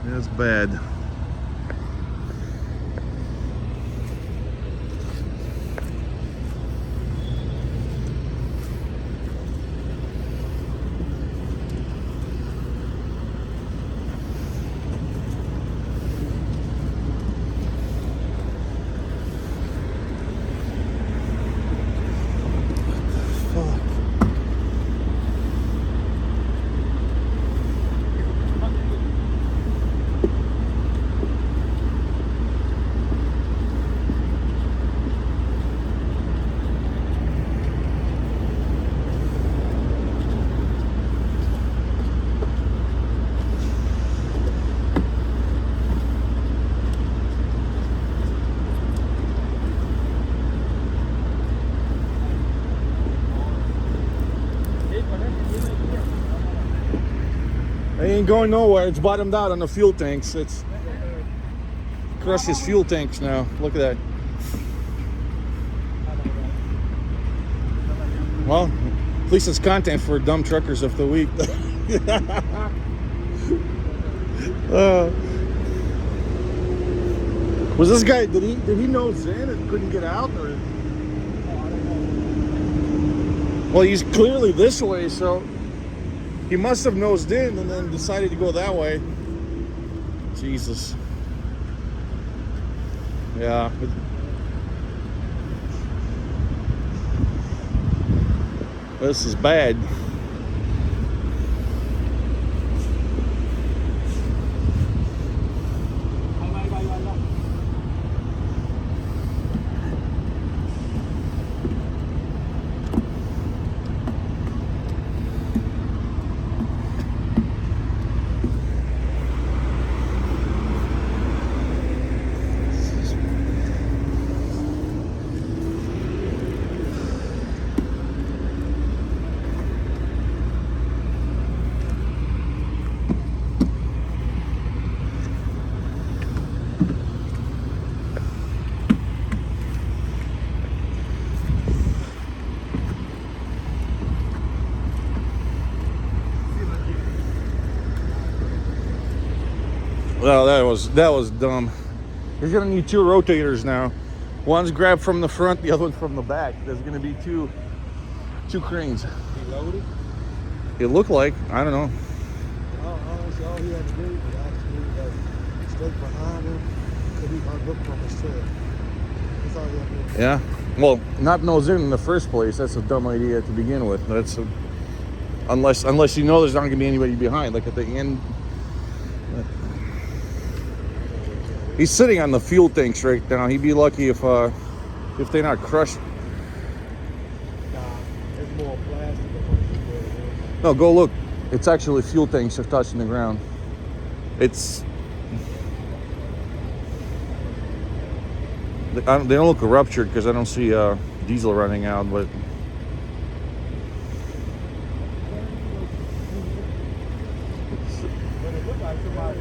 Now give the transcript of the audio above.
That's bad. It ain't going nowhere. It's bottomed out on the fuel tanks. It's crushed his fuel tanks now. Look at that. Well, at least it's content for dumb truckers of the week. Was this guy? Did he nose in and couldn't get out, or? Well, he's clearly this way, so he must have nosed in and then decided to go that way. Jesus. Yeah. This is bad. Well, that was dumb. He's gonna need two rotators now. One's grabbed from the front, the other one's from the back. There's gonna be two cranes. He loaded? It looked like, I don't know. Honestly, all he had to do was actually straight behind him, because he might look from his truck. That's all he had to do. Yeah. Well, not nose in the first place. That's a dumb idea to begin with. Unless you know there's not gonna be anybody behind, like at the end. He's sitting on the fuel tanks right now. He'd be lucky if they're not crushed. Nah, it's more plastic than what he did. No, go look. It's actually fuel tanks that are touching the ground. They don't look ruptured because I don't see diesel running out, but But it looked like somebody